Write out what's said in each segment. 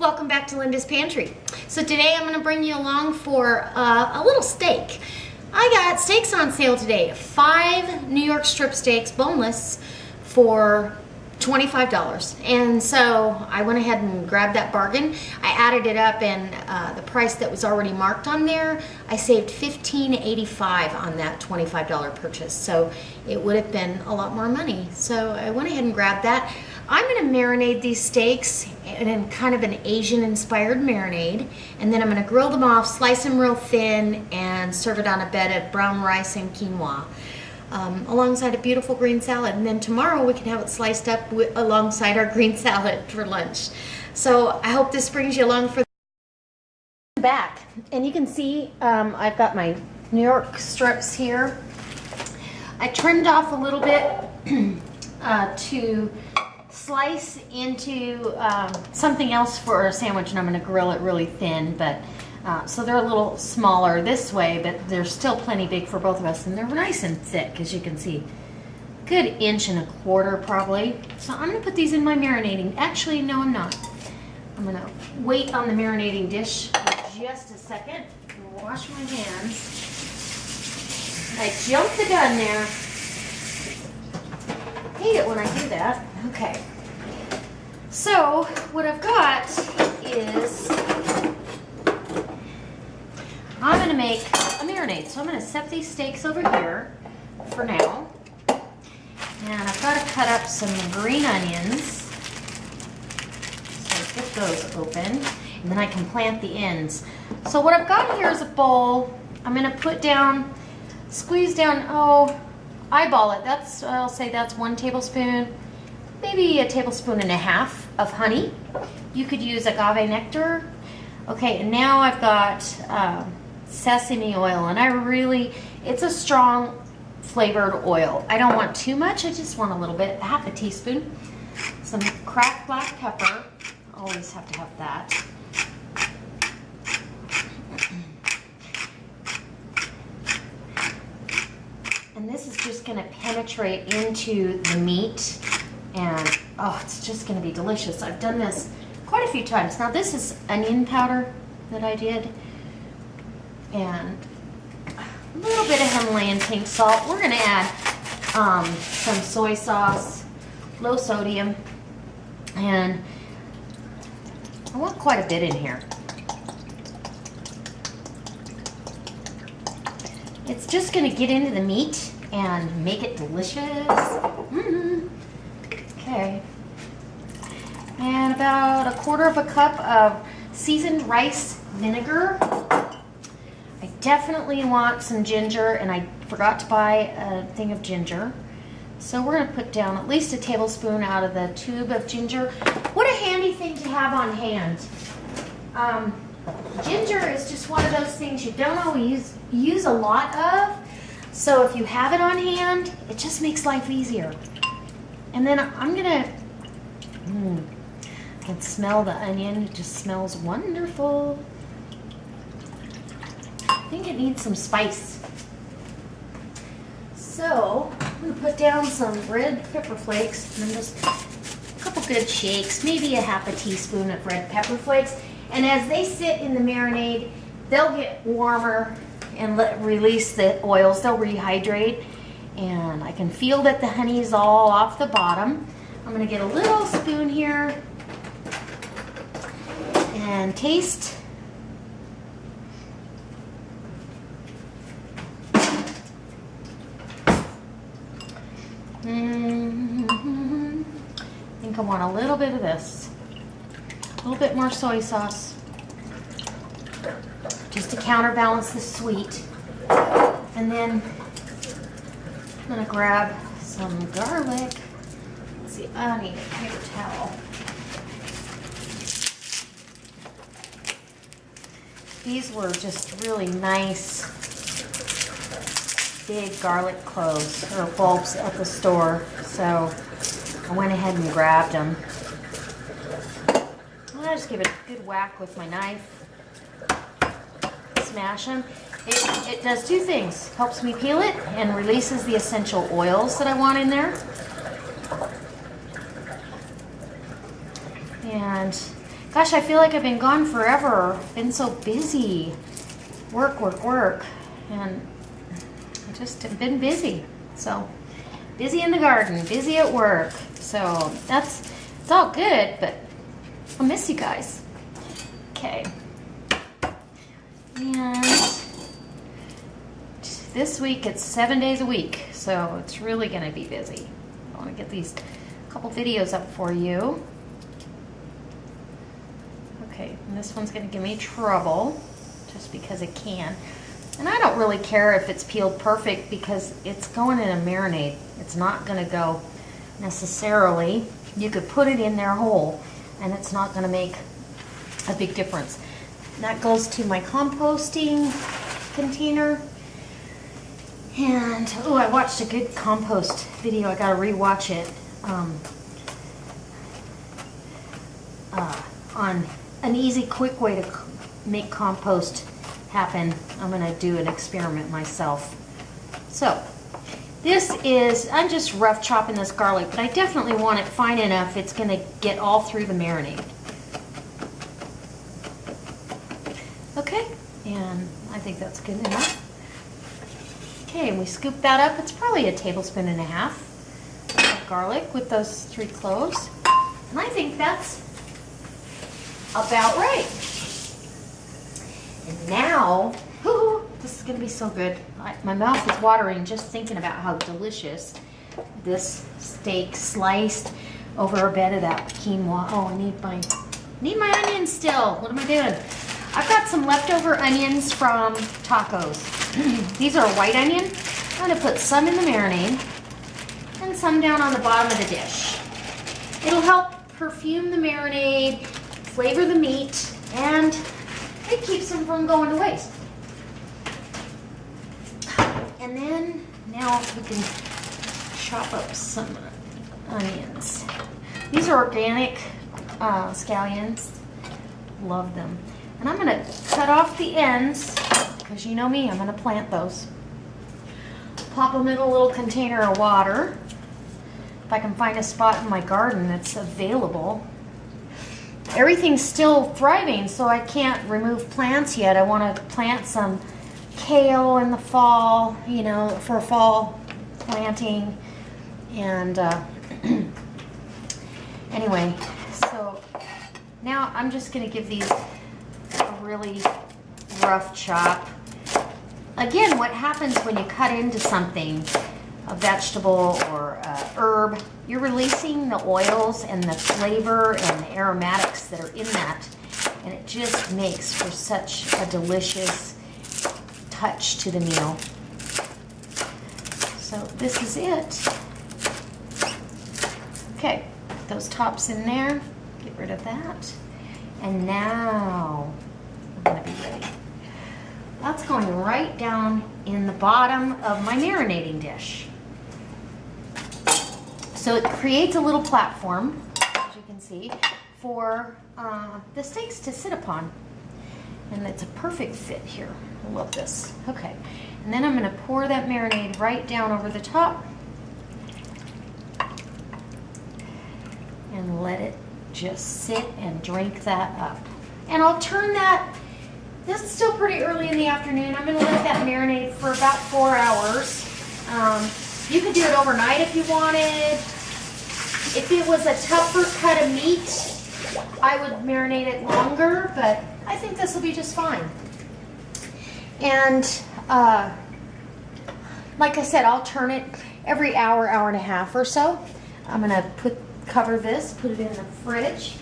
welcome back to Linda's Pantry. So today I'm going to bring you along for a little steak. I got steaks on sale today, 5 New York strip steaks, boneless, for $25. And so I went ahead and grabbed that bargain. I added it up, and the price that was already marked on there, I saved $15.85 on that $25 purchase. So it would have been a lot more money. So I went ahead and grabbed that. I'm going to marinate these steaks in kind of an Asian-inspired marinade, and then I'm going to grill them off, slice them real thin, and serve it on a bed of brown rice and quinoa, alongside a beautiful green salad. And then tomorrow we can have it sliced up alongside our green salad for lunch. So I hope this brings you along for the back. And you can see I've got my New York strips here. I trimmed off a little bit to slice into something else for a sandwich, and I'm going to grill it really thin, but so they're a little smaller this way, but they're still plenty big for both of us, and they're nice and thick, as you can see. Good 1.25 inches probably. So I'm going to put these in my marinating. Actually, no, I'm not. I'm going to wait on the marinating dish for just a second and wash my hands. I jumped the gun there. Hate it when I do that. Okay. So what I've got is I'm going to make a marinade. So I'm going to set these steaks over here for now. And I've got to cut up some green onions. So get those open. And then I can plant the ends. So what I've got here is a bowl. I'm going to put down, squeeze down, eyeball it. I'll say that's 1 tablespoon, maybe 1.5 tablespoons of honey. You could use agave nectar. Okay, and now I've got sesame oil, and it's a strong flavored oil. I don't want too much, I just want a little bit, 1/2 teaspoon. Some cracked black pepper, always have to have that. And this is just going to penetrate into the meat, and it's just going to be delicious. I've done this quite a few times. Now this is onion powder that I did, and a little bit of Himalayan pink salt. We're going to add some soy sauce, low sodium, and I want quite a bit in here. It's just going to get into the meat and make it delicious. Okay. And about 1/4 cup of seasoned rice vinegar. I definitely want some ginger, and I forgot to buy a thing of ginger. So we're going to put down at least 1 tablespoon out of the tube of ginger. What a handy thing to have on hand. Ginger is just one of those things you don't always use a lot of. So if you have it on hand, it just makes life easier. And then I'm gonna, I can smell the onion. It just smells wonderful. I think it needs some spice. So I'm gonna put down some red pepper flakes, and then just a couple good shakes, maybe 1/2 teaspoon of red pepper flakes. And as they sit in the marinade, they'll get warmer and release the oils. They'll rehydrate, and I can feel that the honey is all off the bottom. I'm going to get a little spoon here and taste. I think I want a little bit of this. A little bit more soy sauce, just to counterbalance the sweet. And then I'm going to grab some garlic. Let's see, I need a paper towel. These were just really nice big garlic cloves or bulbs at the store, so I went ahead and grabbed them. I just give it a good whack with my knife. Smash them. It does 2 things. Helps me peel it and releases the essential oils that I want in there. And Gosh, I feel like I've been gone forever. Been so busy. Work, work, work. And I just have been busy. So, busy in the garden, busy at work. So, it's all good, but I'll miss you guys. Okay. And this week it's 7 days a week, so it's really going to be busy. I want to get these couple videos up for you. Okay, and this one's going to give me trouble just because it can. And I don't really care if it's peeled perfect because it's going in a marinade. It's not going to go necessarily. You could put it in there whole and it's not going to make a big difference. And that goes to my composting container. And, oh, I watched a good compost video. I got to rewatch it on an easy, quick way to make compost happen. I'm going to do an experiment myself. So, this is, I'm just rough chopping this garlic, but I definitely want it fine enough it's going to get all through the marinade. Okay, and I think that's good enough. Okay, and we scoop that up. It's probably a tablespoon and a half of garlic with those 3 cloves. And I think that's about right. And now, this is going to be so good. My mouth is watering just thinking about how delicious this steak sliced over a bed of that quinoa. Oh, I need my onions still. What am I doing? I've got some leftover onions from tacos. These are white onion. I'm going to put some in the marinade and some down on the bottom of the dish. It'll help perfume the marinade, flavor the meat, and it keeps them from going to waste. And then now we can chop up some onions. These are organic scallions. Love them. And I'm going to cut off the ends, because you know me, I'm going to plant those. Pop them in a little container of water. If I can find a spot in my garden that's available. Everything's still thriving, so I can't remove plants yet. I want to plant some kale in the fall, you know, for fall planting. And anyway, so now I'm just going to give these a really rough chop. Again, what happens when you cut into something, a vegetable or a herb, you're releasing the oils and the flavor and the aromatics that are in that, and it just makes for such a delicious touch to the meal. So this is it. Okay, put those tops in there, get rid of that, and now I'm going to be ready. That's going right down in the bottom of my marinating dish. So it creates a little platform, as you can see, for the steaks to sit upon. And it's a perfect fit here. I love this. Okay, and then I'm going to pour that marinade right down over the top and let it just sit and drink that up. And I'll turn that. This is still pretty early in the afternoon. I'm going to let that marinate for about 4 hours. You could do it overnight if you wanted. If it was a tougher cut of meat, I would marinate it longer, but I think this will be just fine. And like I said, I'll turn it every hour, hour and a half or so. I'm going to cover this, put it in the fridge.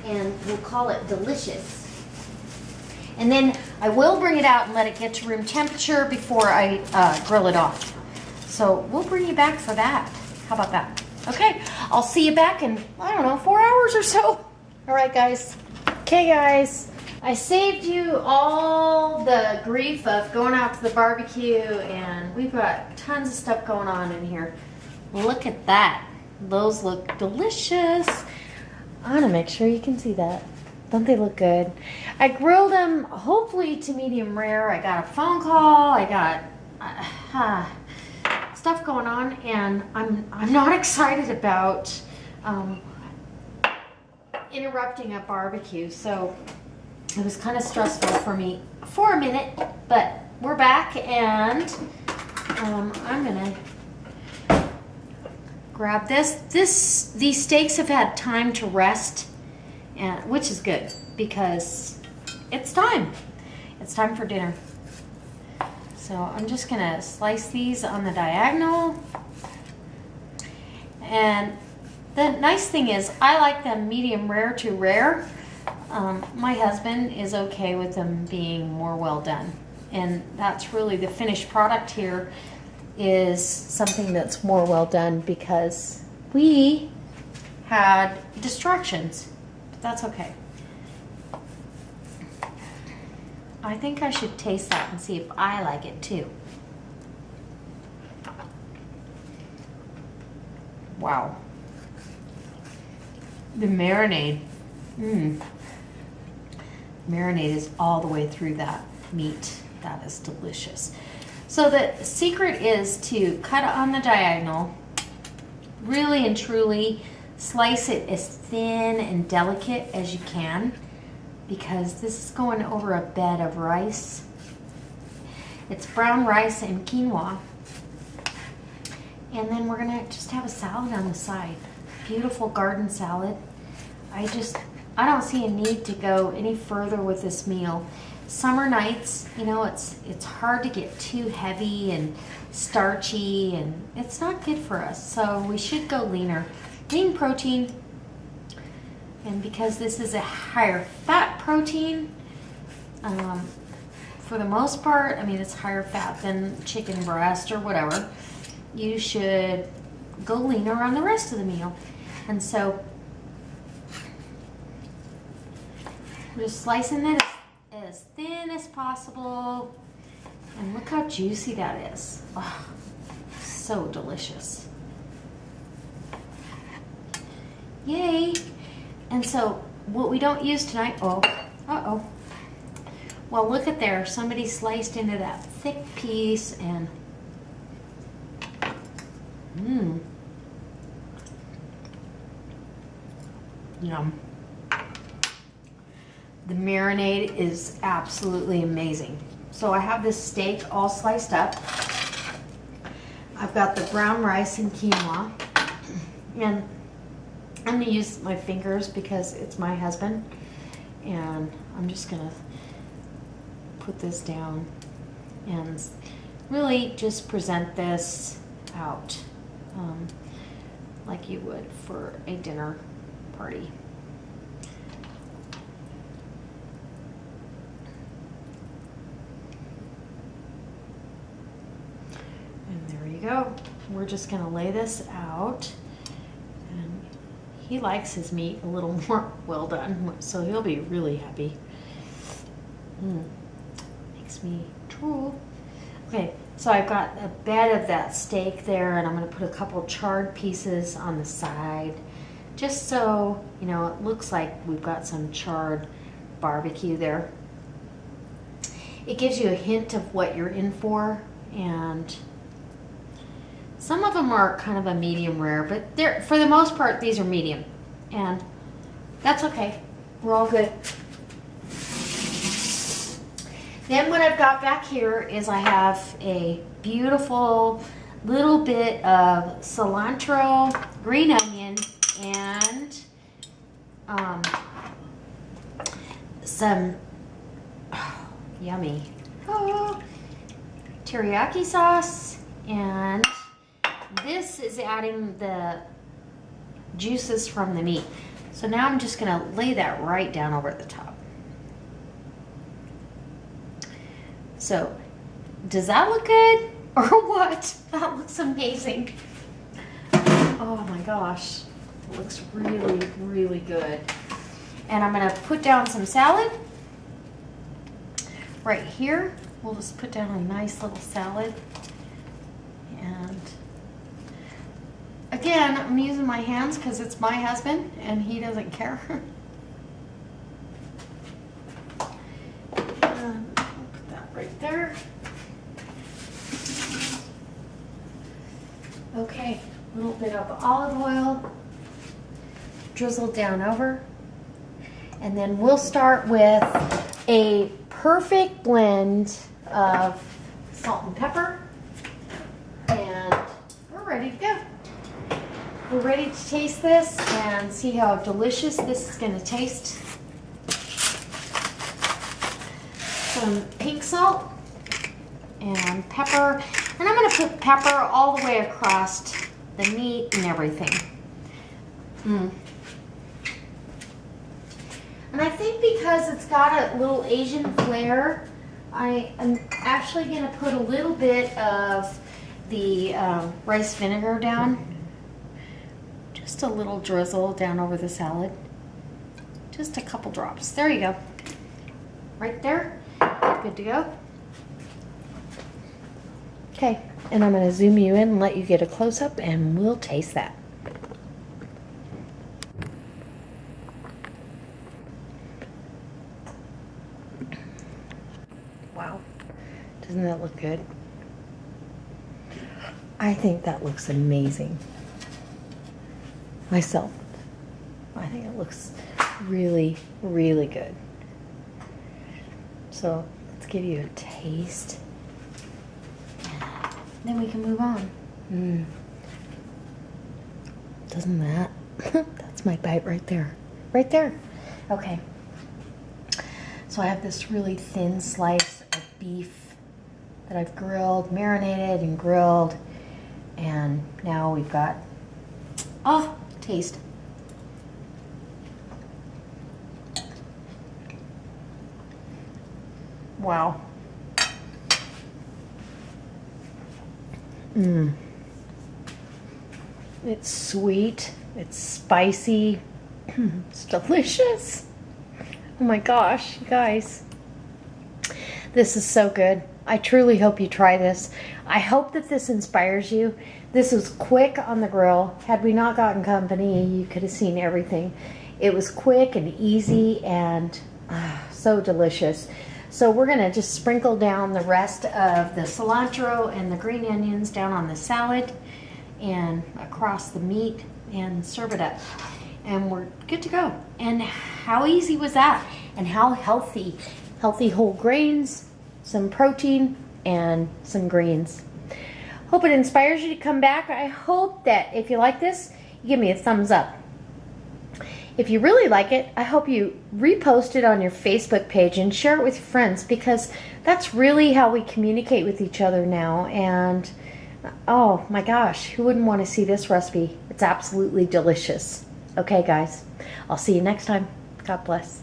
And we'll call it delicious. And then I will bring it out and let it get to room temperature before I grill it off. So we'll bring you back for that. How about that? Okay, I'll see you back in, I don't know, 4 hours or so. All right, guys. Okay, guys. I saved you all the grief of going out to the barbecue, and we've got tons of stuff going on in here. Look at that. Those look delicious. I want to make sure you can see that. Don't they look good? I grilled them hopefully to medium rare. I got a phone call. I got stuff going on, and I'm not excited about interrupting a barbecue, so it was kind of stressful for me for a minute, but we're back, and I'm gonna grab this. These steaks have had time to rest, and which is good because it's time. It's time for dinner. So I'm just gonna slice these on the diagonal. And the nice thing is I like them medium rare to rare. My husband is okay with them being more well done. And that's really the finished product here is something that's more well done because we had distractions. But that's okay. I think I should taste that and see if I like it too. Wow. The marinade. Marinade is all the way through that meat. That is delicious. So the secret is to cut it on the diagonal, really and truly slice it as thin and delicate as you can, because this is going over a bed of rice. It's brown rice and quinoa. And then we're gonna just have a salad on the side. Beautiful garden salad. I don't see a need to go any further with this meal. Summer nights, you know, it's hard to get too heavy and starchy, and it's not good for us. So we should go leaner. Lean protein. And because this is a higher fat protein, for the most part, I mean, it's higher fat than chicken breast or whatever, you should go leaner on the rest of the meal. And so we're just slicing it as thin as possible. And look how juicy that is. Oh, so delicious. Yay. And so what we don't use tonight, well, look at there. Somebody sliced into that thick piece and yum. The marinade is absolutely amazing. So I have this steak all sliced up. I've got the brown rice and quinoa, and I'm gonna use my fingers because it's my husband, and I'm just gonna put this down and really just present this out like you would for a dinner party. And there you go. We're just gonna lay this out. And he likes his meat a little more well done, so he'll be really happy. Makes me drool. Okay, so I've got a bed of that steak there, and I'm going to put a couple charred pieces on the side, just so, you know, it looks like we've got some charred barbecue there. It gives you a hint of what you're in for, and some of them are kind of a medium rare, but they're, for the most part, these are medium, and that's okay. We're all good. Then what I've got back here is I have a beautiful little bit of cilantro, green onion, and some yummy teriyaki sauce, and this is adding the juices from the meat. So now I'm just gonna lay that right down over the top. So, does that look good or what? That looks amazing. Oh my gosh, it looks really, really good. And I'm gonna put down some salad right here. We'll just put down a nice little salad. And again, I'm using my hands because it's my husband and he doesn't care. Right there. Okay, a little bit of olive oil. drizzled down over. And then we'll start with a perfect blend of salt and pepper. And we're ready to go. We're ready to taste this and see how delicious this is going to taste. Some pink salt and pepper. And I'm going to put pepper all the way across the meat and everything. And I think because it's got a little Asian flair, I am actually going to put a little bit of the rice vinegar down. Just a little drizzle down over the salad. Just a couple drops. There you go. Right there. Good to go. Okay, and I'm going to zoom you in and let you get a close-up and we'll taste that. Wow, doesn't that look good? I think that looks amazing. Myself, I think it looks really, really good. So let's give you a taste. Then we can move on. Doesn't that? That's my bite right there. Right there. Okay. So I have this really thin slice of beef that I've grilled, marinated and grilled. And now we've got, oh, taste. Wow. It's sweet, it's spicy, it's delicious. Oh my gosh, you guys. This is so good. I truly hope you try this. I hope that this inspires you. This was quick on the grill. Had we not gotten company, you could have seen everything. It was quick and easy and so delicious. So we're gonna just sprinkle down the rest of the cilantro and the green onions down on the salad and across the meat and serve it up. And we're good to go. And how easy was that? And how healthy. Healthy whole grains, some protein, and some greens. Hope it inspires you to come back. I hope that if you like this, you give me a thumbs up. If you really like it, I hope you repost it on your Facebook page and share it with your friends, because that's really how we communicate with each other now. And oh my gosh, who wouldn't want to see this recipe? It's absolutely delicious. Okay guys, I'll see you next time. God bless.